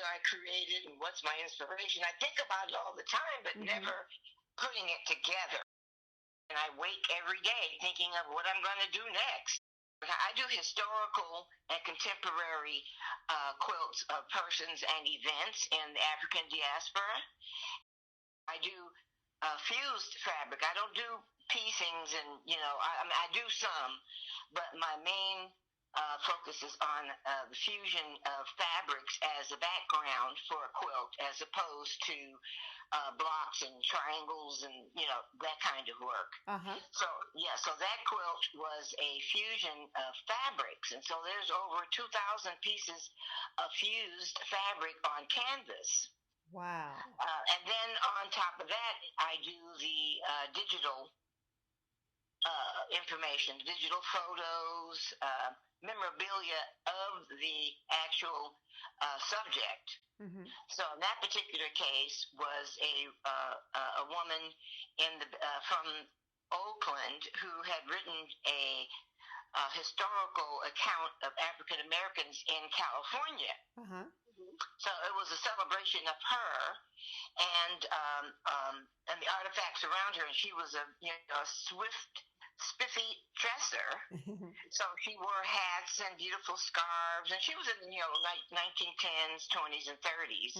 do I create it and what's my inspiration? I think about it all the time, but never putting it together. And I wake every day thinking of what I'm going to do next. I do historical and contemporary quilts of persons and events in the African diaspora. I do fused fabric. I don't do piecings, and I do some, but my main focus is on the fusion of fabrics as a background for a quilt, as opposed to blocks and triangles and that kind of work. So that quilt was a fusion of fabrics, and so there's over 2,000 pieces of fused fabric on canvas. Wow. And then on top of that, I do the digital information, digital photos, memorabilia of the actual subject. So in that particular case was a woman from Oakland who had written a historical account of African Americans in California. So it was a celebration of her and the artifacts around her, and she was a spiffy dresser. So she wore hats and beautiful scarves, and she was in like 1910s, 20s, and 30s.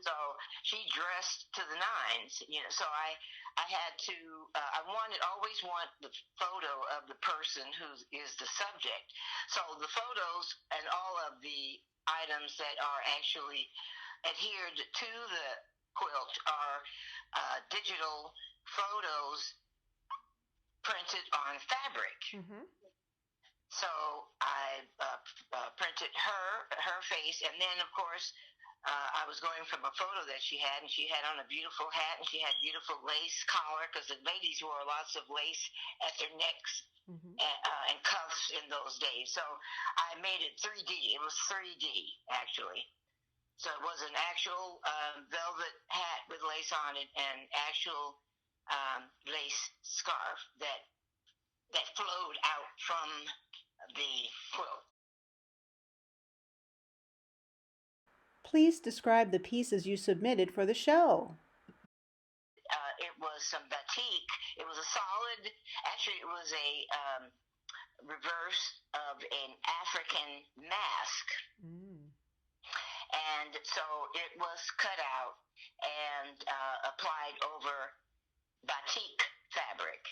So she dressed to the nines. So I had to. I always want the photo of the person who is the subject. So the photos and all of the items that are actually adhered to the quilt are digital photos printed on fabric. So I printed her face, and then of course I was going from a photo that she had, and she had on a beautiful hat, and she had beautiful lace collar, because the ladies wore lots of lace at their necks and cuffs in those days. So I made it 3D. It was 3D actually. So it was an actual velvet hat with lace on it, and actual lace scarf that flowed out from the quilt. Please describe the pieces you submitted for the show. It was some batik. It was a solid, actually it was a reverse of an African mask. And so it was cut out and applied over batik fabric.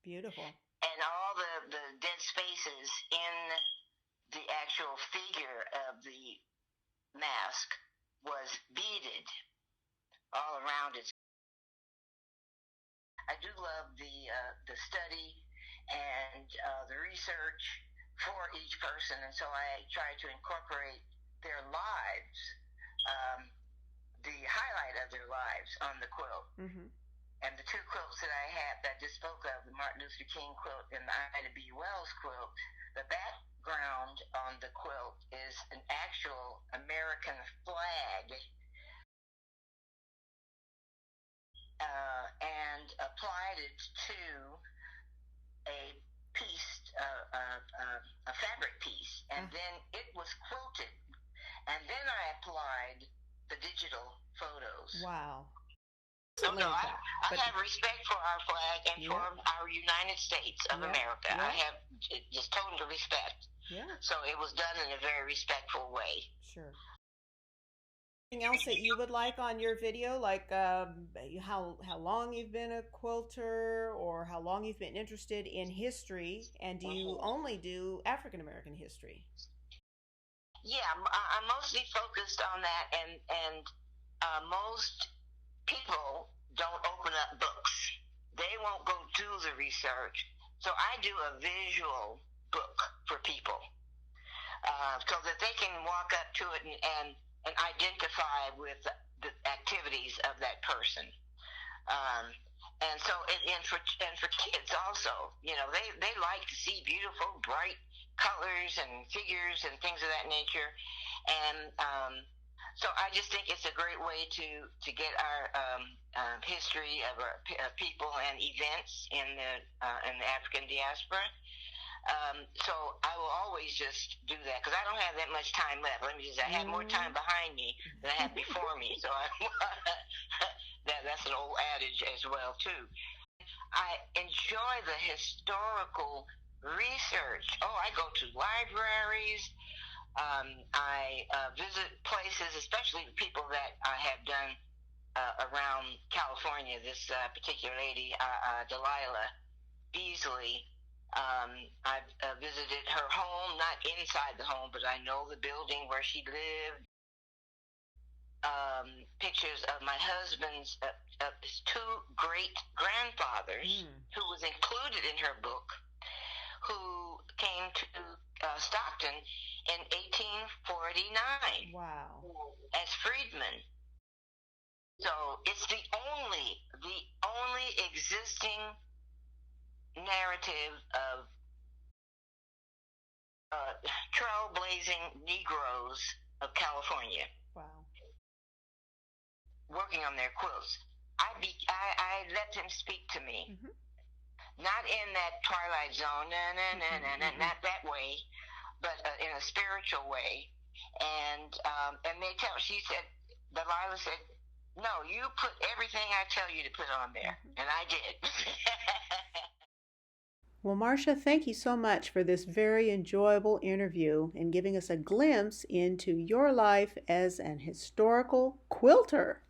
Beautiful. And all the dead spaces in the actual figure of the mask was beaded all around it. I do love the study and the research for each person, and so I try to incorporate their lives, the highlight of their lives on the quilt. And the two quilts that I have that I just spoke of, the Martin Luther King quilt and the Ida B. Wells quilt, the background on the quilt is an actual American flag, and applied it to a piece, a fabric piece, and then it was quilted, and then I applied the digital photos. Wow. So no, I have respect for our flag and for our United States of America. I have just total respect. So it was done in a very respectful way. Sure. Anything else that you would like on your video, like how long you've been a quilter, or how long you've been interested in history, and do you only do African American history? Yeah, I'm mostly focused on that, and most people don't open up books. They won't go do the research. So I do a visual book for people, so that they can walk up to it and identify with the activities of that person. And so, and for kids also, they like to see beautiful, bright colors and figures and things of that nature. And so I just think it's a great way to get our history of our people and events in the African diaspora So I will always just do that because I don't have that much time left. Let me just, I have more time behind me than I have before me. So that's an old adage as well too. I enjoy the historical research. Oh, I go to libraries. I visit places, especially the people that I have done around California. This particular lady, Delilah Beasley. I've visited her home, not inside the home, but I know the building where she lived. Pictures of my husband's two great grandfathers, who was included in her book, who came to Stockton in 1849. Wow. As freedmen. So it's the only existing narrative of trailblazing Negroes of California. Wow. Working on their quilts. I let him speak to me. Not in that Twilight Zone, not that way, but in a spiritual way. And she said, Delilah said, no, you put everything I tell you to put on there. And I did. Well, Marsha, thank you so much for this very enjoyable interview and giving us a glimpse into your life as an historical quilter.